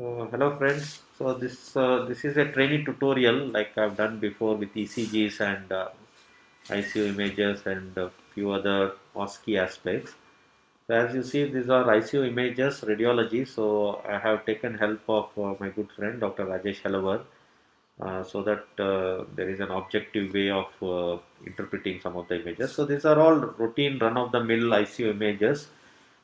Hello friends. This is a training tutorial like I've done before with ECGs and ICU images and a few other OSCE aspects. So as you see, these are ICU images, radiology. So I have taken help of my good friend Dr. Rajesh Halavar, so that there is an objective way of interpreting some of the images. So these are all routine run-of-the-mill ICU images.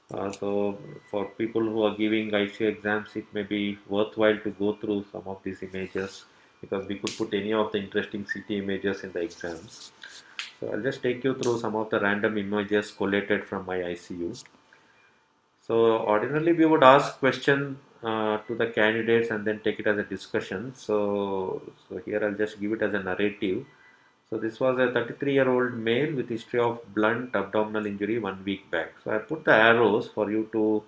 So for people who are giving ICU exams, it may be worthwhile to go through some of these images because we could put any of the interesting CT images in the exams. So I'll just take you through some of the random images collated from my ICU. So ordinarily we would ask question to the candidates and then take it as a discussion. So here I'll just give it as a narrative. So this was a 33-year-old male with history of blunt abdominal injury 1 week back. So I put the arrows for you to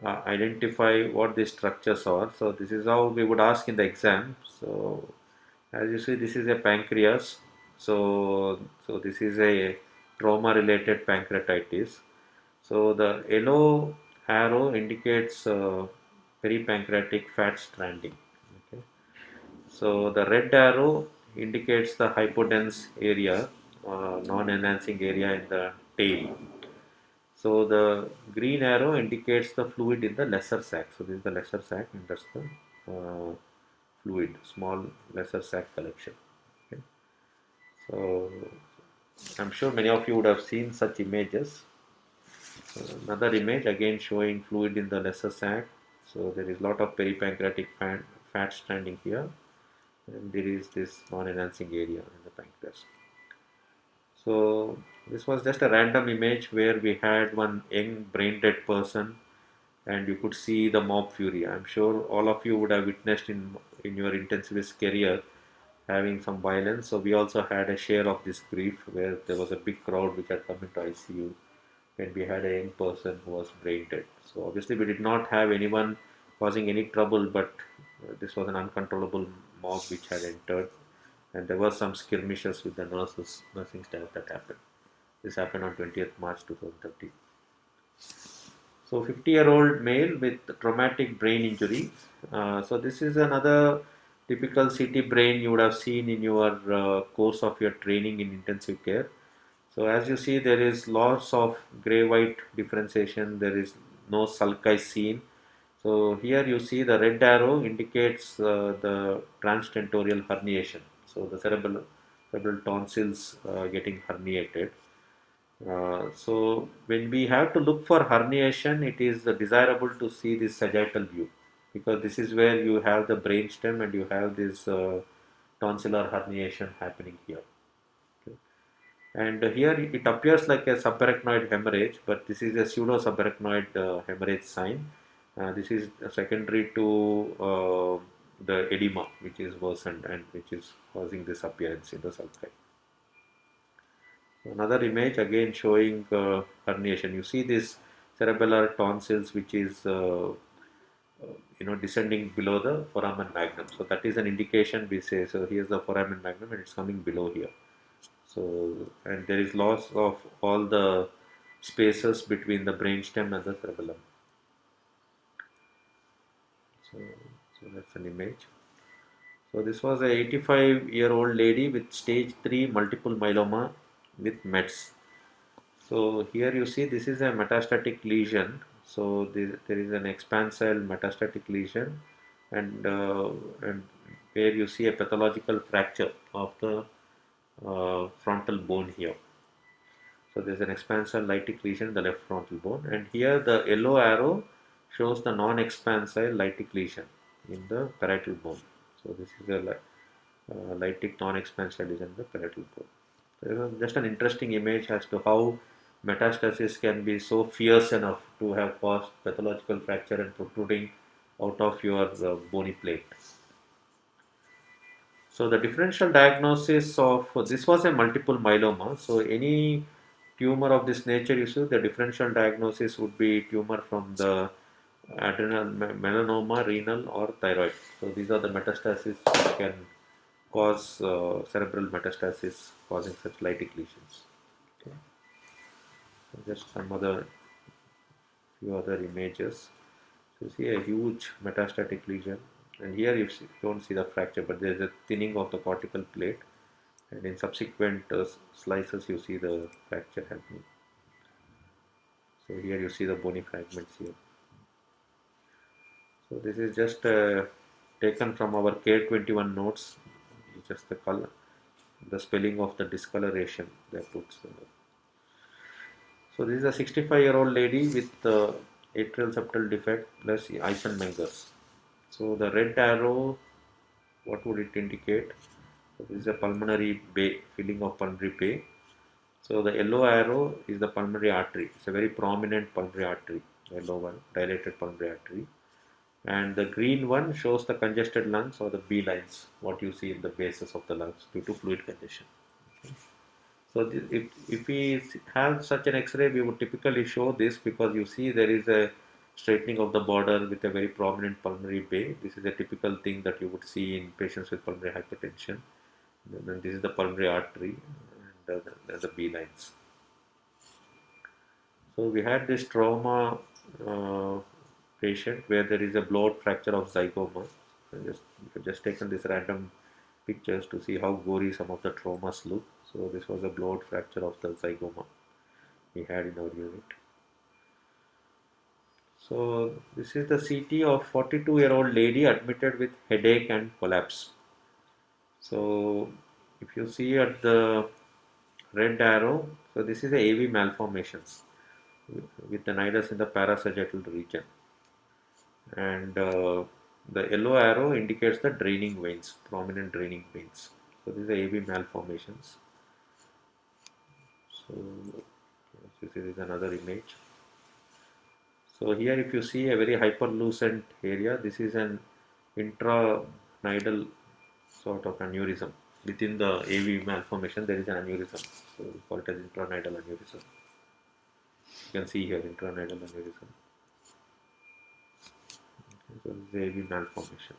identify what these structures are. So this is how we would ask in the exam. So as you see, this is a pancreas. So this is a trauma-related pancreatitis. So the yellow arrow indicates peripancreatic fat stranding. Okay. So the red arrow indicates the hypodense area, non-enhancing area in the tail. So the green arrow indicates the fluid in the lesser sac. So this is the lesser sac and that's the fluid, small lesser sac collection. Okay. So I'm sure many of you would have seen such images. Another image again showing fluid in the lesser sac. So there is lot of peripancreatic fat stranding here, and there is this non-enhancing area in the pancreas. So this was just a random image where we had one young brain dead person and you could see the mob fury. I'm sure all of you would have witnessed in your intensivist career having some violence. So we also had a share of this grief where there was a big crowd which had come into ICU and we had a young person who was brain dead. So obviously we did not have anyone causing any trouble, but this was an uncontrollable mob which had entered and there were some skirmishes with the nursing staff that happened. This happened on 20th March 2013. So 50-year-old male with traumatic brain injury. So this is another typical CT brain you would have seen in your course of your training in intensive care. So as you see, there is loss of gray-white differentiation. There is no sulci seen. So here you see the red arrow indicates the transtentorial herniation. So the cerebral tonsils getting herniated. So when we have to look for herniation, it is desirable to see this sagittal view because this is where you have the brainstem and you have this tonsillar herniation happening here. Okay. And here it appears like a subarachnoid hemorrhage, but this is a pseudo subarachnoid hemorrhage sign. This is secondary to the edema, which is worsened and which is causing this appearance in the sulci. Another image again showing herniation. You see this cerebellar tonsils which is descending below the foramen magnum. So that is an indication we say. So here's the foramen magnum and it's coming below here. So and there is loss of all the spaces between the brainstem and the cerebellum. So, so that's an image. So this was a 85-year-old lady with stage 3 multiple myeloma with METS. So here you see this is a metastatic lesion. So there is an expansile metastatic lesion and where you see a pathological fracture of the frontal bone here. So there's an expansile lytic lesion in the left frontal bone and here the yellow arrow shows the non-expansile lytic lesion in the parietal bone. So this is a lytic non-expansile lesion in the parietal bone. Just an interesting image as to how metastasis can be so fierce enough to have caused pathological fracture and protruding out of your bony plate. So the differential diagnosis of this was a multiple myeloma. So any tumor of this nature, you see, the differential diagnosis would be tumor from the adrenal melanoma, renal, or thyroid. So these are the metastases which can cause cerebral metastasis, causing such lytic lesions. Okay. So just some other few other images. You see a huge metastatic lesion, and here you don't see the fracture, but there is a thinning of the cortical plate, and in subsequent slices you see the fracture happening. So here you see the bony fragments here. So this is just taken from our K21 notes, just the color, the spelling of the discoloration they put. So this is a 65-year-old lady with atrial septal defect plus Eisenmenger's. So the red arrow, what would it indicate? So this is a pulmonary bay, filling of pulmonary bay. So the yellow arrow is the pulmonary artery. It's a very prominent pulmonary artery, yellow one, dilated pulmonary artery. And the green one shows the congested lungs or the B lines, what you see in the bases of the lungs due to fluid congestion. So if we have such an X-ray, we would typically show this because you see there is a straightening of the border with a very prominent pulmonary bay. This is a typical thing that you would see in patients with pulmonary hypertension. And then this is the pulmonary artery and the B lines. So we had this trauma patient where there is a blowout fracture of zygoma. Just taken this random pictures to see how gory some of the traumas look. So this was a blowout fracture of the zygoma we had in our unit. So this is the CT of 42-year-old lady admitted with headache and collapse. So if you see at the red arrow, so this is a AV malformations with the nidus in the parasagittal region, and the yellow arrow indicates the draining veins, prominent draining veins. So these are AV malformations. So this is another image. So here if you see a very hyperlucent area, this is an intranidal sort of aneurysm. Within the AV malformation there is an aneurysm. So we call it as intranidal aneurysm. You can see here intranidal aneurysm. So this is AV malformation.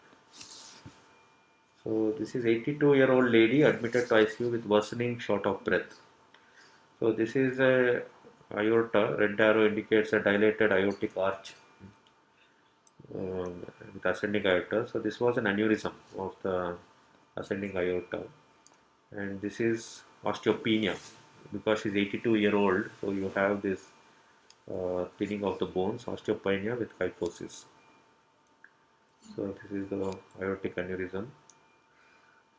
So this is 82-year-old lady admitted to ICU with worsening short of breath. So this is a aorta. Red arrow indicates a dilated aortic arch with ascending aorta. So this was an aneurysm of the ascending aorta, and this is osteopenia because she's 82-year-old. So you have this thinning of the bones, osteopenia with kyphosis. So this is the aortic aneurysm,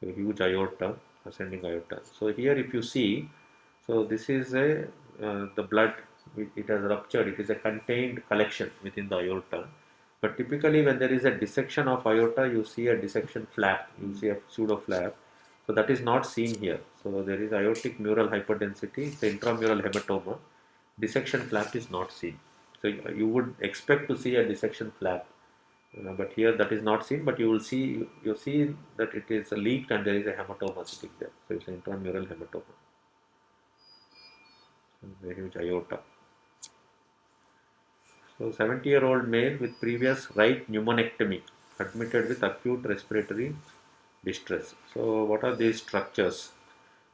a huge aorta, ascending aorta. So here if you see, so this is a the blood, it has ruptured, it is a contained collection within the aorta. But typically when there is a dissection of aorta, you see a dissection flap, you see a pseudo flap. So that is not seen here. So there is aortic mural hyperdensity, it's intramural hematoma. Dissection flap is not seen. So you would expect to see a dissection flap. But here that is not seen, but you see that it is leaked and there is a hematoma sitting there. So it's an intramural hematoma. A huge aorta. So 70-year-old male with previous right pneumonectomy admitted with acute respiratory distress. So what are these structures?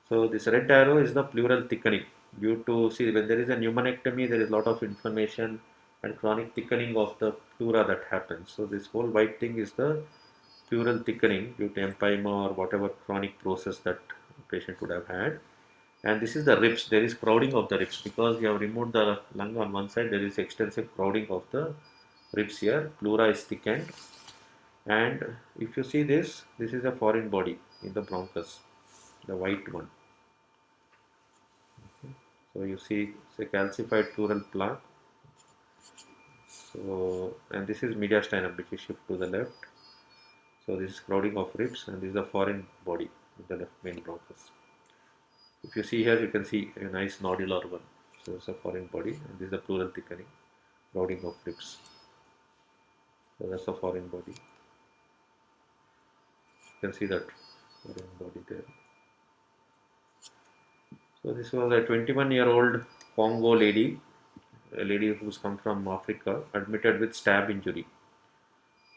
So this red arrow is the pleural thickening. Due to, see, when there is a pneumonectomy, there is a lot of inflammation and chronic thickening of the pleura that happens. So this whole white thing is the pleural thickening due to empyema or whatever chronic process that the patient would have had. And this is the ribs. There is crowding of the ribs because you have removed the lung on one side. There is extensive crowding of the ribs here. Pleura is thickened. And if you see this is a foreign body in the bronchus, the white one. So you see it's a calcified pleural plaque. So, and this is mediastinum, which is shift to the left. So this is crowding of ribs, and this is a foreign body in the left main bronchus. If you see here, you can see a nice nodular one. So it's a foreign body, and this is the pleural thickening, crowding of ribs. So that's the foreign body. You can see that foreign body there. So this was a 21-year-old Congo lady, a lady who's come from Africa, admitted with stab injury.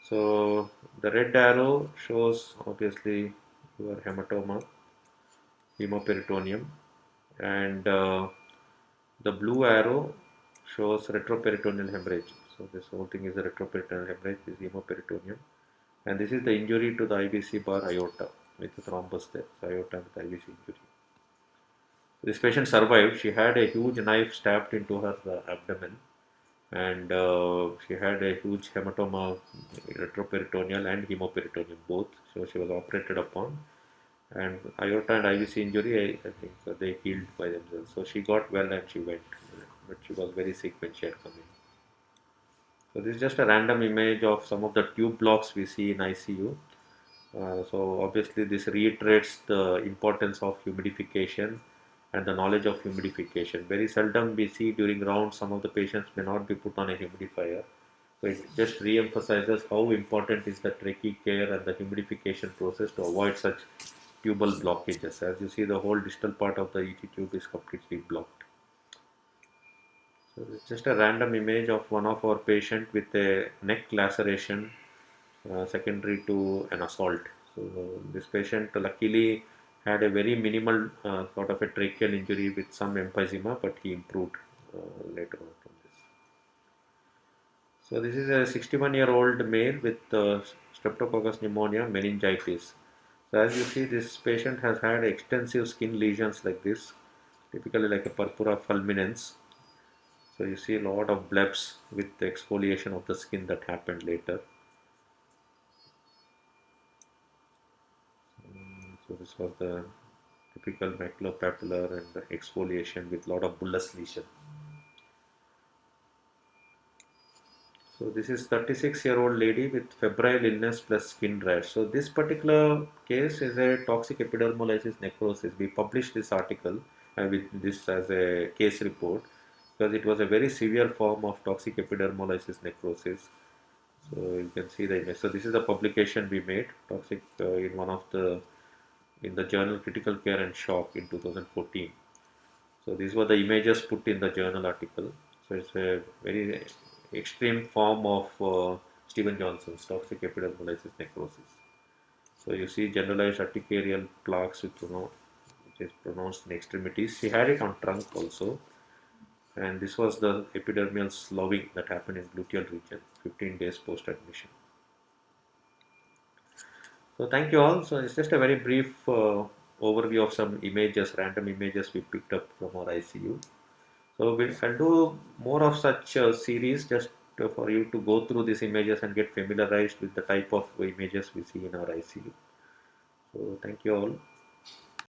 So the red arrow shows obviously your hematoma, hemoperitoneum, and the blue arrow shows retroperitoneal hemorrhage. So this whole thing is a retroperitoneal hemorrhage, this is hemoperitoneum, and this is the injury to the IVC bar aorta with the thrombus there. So aorta with IVC injury. This patient survived. She had a huge knife stabbed into her abdomen, and she had a huge hematoma, retroperitoneal and hemoperitoneum both. So she was operated upon, and aorta and IVC injury, I think they healed by themselves. So she got well and she went, but she was very sick when she had come in. So this is just a random image of some of the tube blocks we see in ICU. So obviously this reiterates the importance of humidification and the knowledge of humidification. Very seldom we see during rounds some of the patients may not be put on a humidifier. So it just re-emphasizes how important is the trachea care and the humidification process to avoid such tubal blockages. As you see, the whole distal part of the ET tube is completely blocked. So it's just a random image of one of our patient with a neck laceration secondary to an assault. So this patient luckily had a very minimal sort of a tracheal injury with some emphysema, but he improved later on from this. So this is a 61-year-old male with streptococcus pneumonia, meningitis. So as you see, this patient has had extensive skin lesions like this, typically like a purpura fulminans. So you see a lot of blebs with the exfoliation of the skin that happened later. So this was the typical maculopapular and the exfoliation with lot of bullous lesion. So this is 36-year-old lady with febrile illness plus skin rash. So this particular case is a toxic epidermolysis necrosis. We published this article with this as a case report because it was a very severe form of toxic epidermolysis necrosis. So you can see the image. So this is a publication we made, toxic in one of the in the journal Critical Care and Shock in 2014. So these were the images put in the journal article. So it's a very extreme form of Steven Johnson's toxic epidermolysis necrosis. So you see generalized urticarial plaques which is pronounced in extremities. She had it on trunk also. And this was the epidermal sloughing that happened in gluteal region 15 days post admission. So thank you all. So it's just a very brief overview of some images, random images we picked up from our ICU. So I'll do more of such series just for you to go through these images and get familiarized with the type of images we see in our ICU. So thank you all.